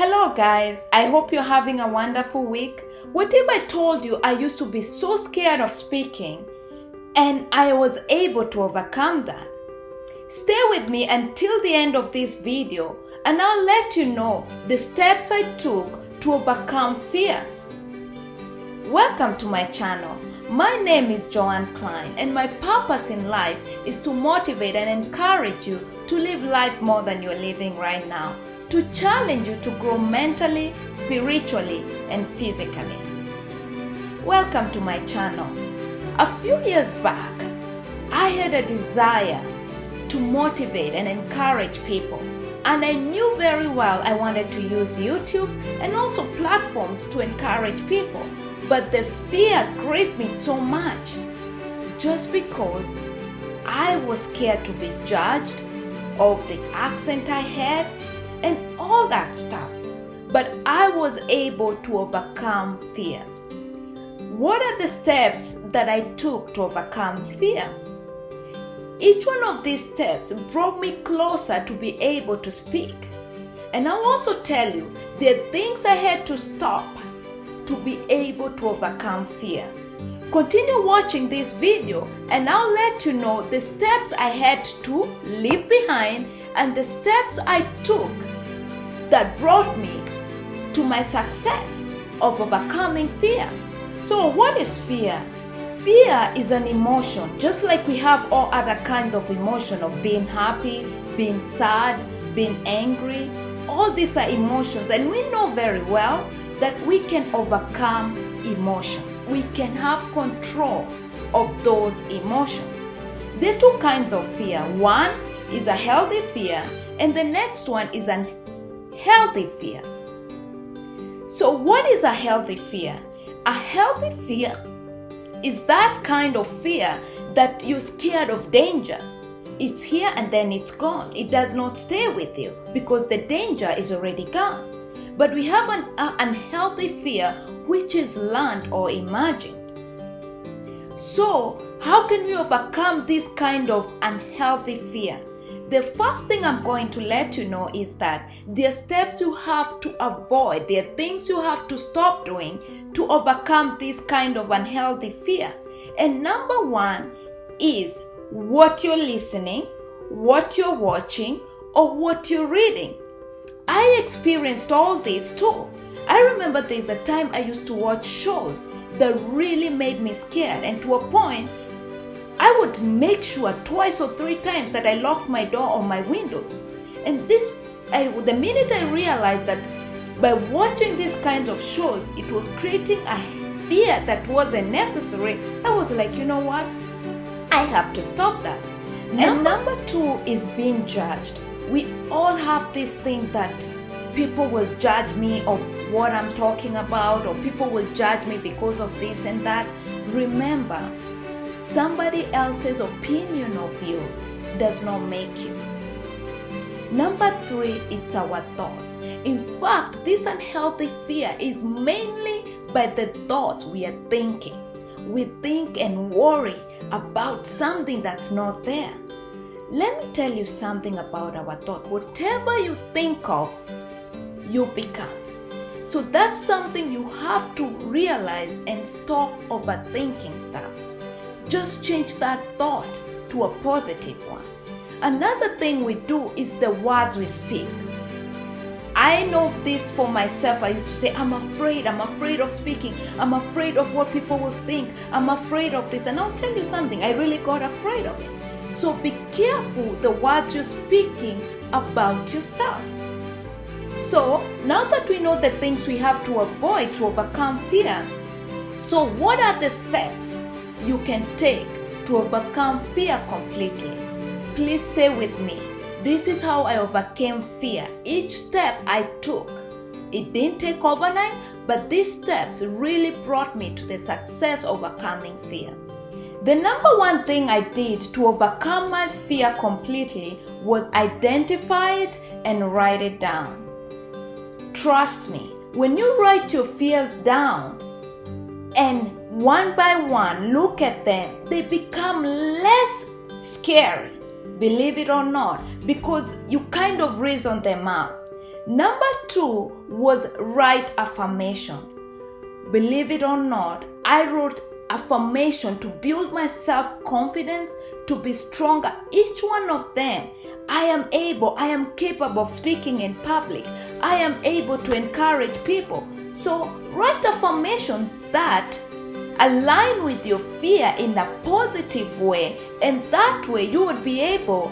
Hello guys, I hope you're having a wonderful week. What if I told you I used to be so scared of speaking and I was able to overcome that? Stay with me until the end of this video and I'll let you know the steps I took to overcome fear. Welcome to my channel. My name is Joanne Klein and my purpose in life is to motivate and encourage you to live life more than you're living right now, to challenge you to grow mentally, spiritually, and physically. Welcome to my channel. A few years back, I had a desire to motivate and encourage people, and I knew very well I wanted to use YouTube and also platforms to encourage people. But the fear gripped me so much just because I was scared to be judged of the accent I had and all that stuff. But I was able to overcome fear. What are the steps that I took to overcome fear? Each one of these steps brought me closer to be able to speak. And I'll also tell you there are things I had to stop to be able to overcome fear. Continue watching this video and I'll let you know the steps I had to leave behind and the steps I took that brought me to my success of overcoming fear. So what is fear? Fear is an emotion, just like we have all other kinds of emotion of being happy, being sad, being angry. All these are emotions, and we know very well that we can overcome emotions. We can have control of those emotions. There are two kinds of fear. One is a healthy fear, and the next one is an healthy fear. So what is a healthy fear? A healthy fear is that kind of fear that you're scared of danger. It's here and then it's gone. It does not stay with you because the danger is already gone. But we have an unhealthy fear which is learned or imagined. So how can we overcome this kind of unhealthy fear? The first thing I'm going to let you know is that there are steps you have to avoid. There are things you have to stop doing to overcome this kind of unhealthy fear. And number one is what you're listening, what you're watching, or what you're reading. I experienced all this too. I remember there's a time I used to watch shows that really made me scared, and to a point I would make sure twice or three times that I locked my door or my windows. And the minute I realized that by watching these kinds of shows, it was creating a fear that wasn't necessary, I was like, you know what? I have to stop that. And number two is being judged. We all have this thing that people will judge me of what I'm talking about, or people will judge me because of this and that. Remember, somebody else's opinion of you does not make you. Number three, it's our thoughts. In fact, this unhealthy fear is mainly by the thoughts we are thinking. We think and worry about something that's not there. Let me tell you something about our thought. Whatever you think of, you become. So that's something you have to realize and stop overthinking stuff. Just change that thought to a positive one. Another thing we do is the words we speak. I know this for myself. I used to say, I'm afraid of speaking. I'm afraid of what people will think. I'm afraid of this. And I'll tell you something, I really got afraid of it. So be careful the words you're speaking about yourself. So now that we know the things we have to avoid to overcome fear, so what are the steps you can take to overcome fear completely? Please stay with me. This is how I overcame fear. Each step I took, it didn't take overnight, but these steps really brought me to the success of overcoming fear. The number one thing I did to overcome my fear completely was identify it and write it down. Trust me, when you write your fears down and one by one look at them, they become less scary, believe it or not, because you kind of reason them out. Number 2 was write affirmation. Believe it or not, I wrote affirmation to build my self-confidence, to be stronger. Each one of them. I am able, I am capable of speaking in public. I am able to encourage people. So write affirmation that align with your fear in a positive way, and that way you would be able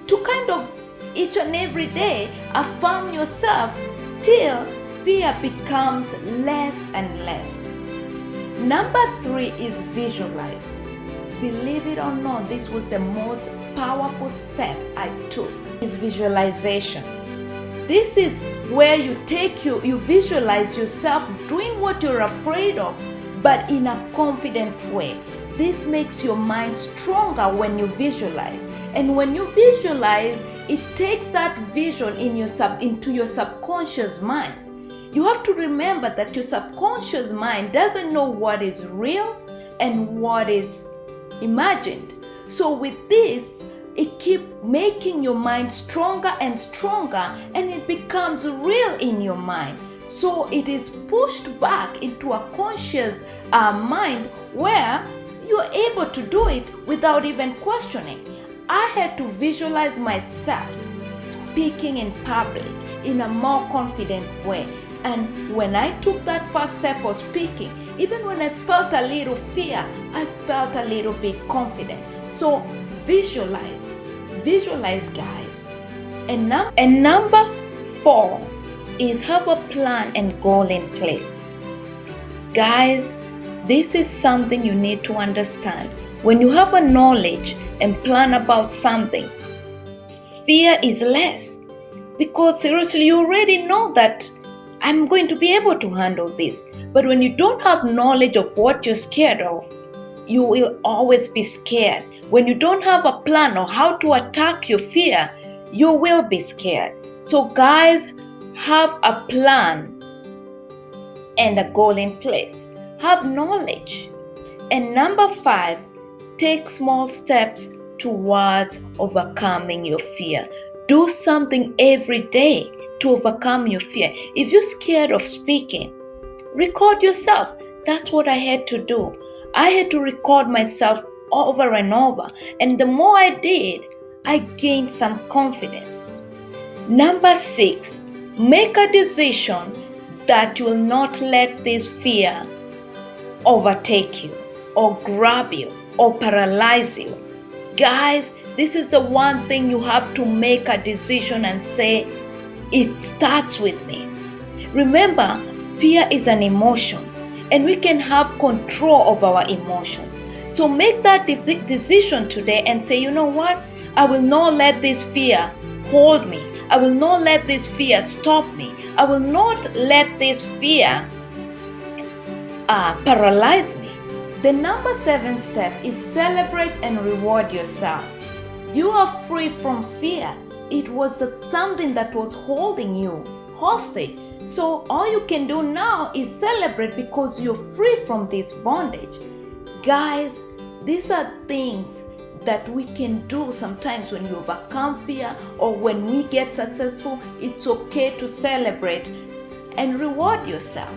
to kind of each and every day affirm yourself till fear becomes less and less. Number 3 is visualize. Believe it or not, this was the most powerful step I took, is visualization. This is where you visualize yourself doing what you're afraid of, but in a confident way. This makes your mind stronger when you visualize. And when you visualize, it takes that vision into your subconscious mind. You have to remember that your subconscious mind doesn't know what is real and what is imagined. So with this, it keeps making your mind stronger and stronger, and it becomes real in your mind. So it is pushed back into a conscious mind where you're able to do it without even questioning. I had to visualize myself speaking in public in a more confident way. And when I took that first step of speaking, even when I felt a little fear, I felt a little bit confident. So visualize guys. And number 4 is have a plan and goal in place. Guys, this is something you need to understand. When you have a knowledge and plan about something, fear is less, because seriously, you already know that I'm going to be able to handle this. But when you don't have knowledge of what you're scared of, you will always be scared. When you don't have a plan on how to attack your fear, you will be scared. So guys, have a plan and a goal in place. Have knowledge. And number 5, take small steps towards overcoming your fear. Do something every day to overcome your fear. If you're scared of speaking, record yourself. That's what I had to do. I had to record myself over and over. And the more I did, I gained some confidence. Number 6, make a decision that you will not let this fear overtake you or grab you or paralyze you. Guys, this is the one thing you have to make a decision and say, it starts with me. Remember, fear is an emotion, and we can have control of our emotions. So make that decision today and say, you know what? I will not let this fear hold me. I will not let this fear stop me. I will not let this fear paralyze me. The number 7 step is celebrate and reward yourself. You are free from fear. It was something that was holding you hostage. So all you can do now is celebrate because you're free from this bondage. Guys, these are things that we can do sometimes when we overcome fear or when we get successful. It's okay to celebrate and reward yourself.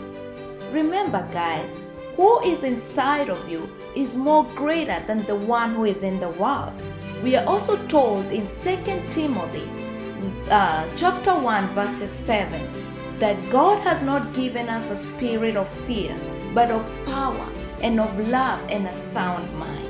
Remember, guys, who is inside of you is more greater than the one who is in the world. We are also told in 2 Timothy chapter 1 verses 7 that God has not given us a spirit of fear, but of power and of love and a sound mind.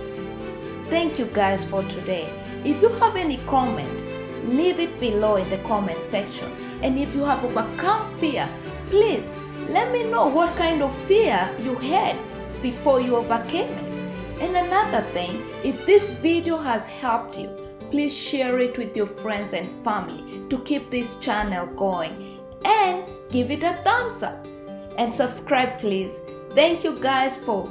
Thank you guys for today. If you have any comment, leave it below in the comment section. And if you have overcome fear, please let me know what kind of fear you had before you overcame it. And another thing, if this video has helped you, please share it with your friends and family to keep this channel going, and give it a thumbs up and subscribe, please. Thank you guys for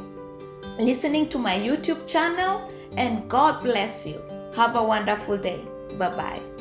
listening to my YouTube channel, and God bless you. Have a wonderful day. Bye-bye.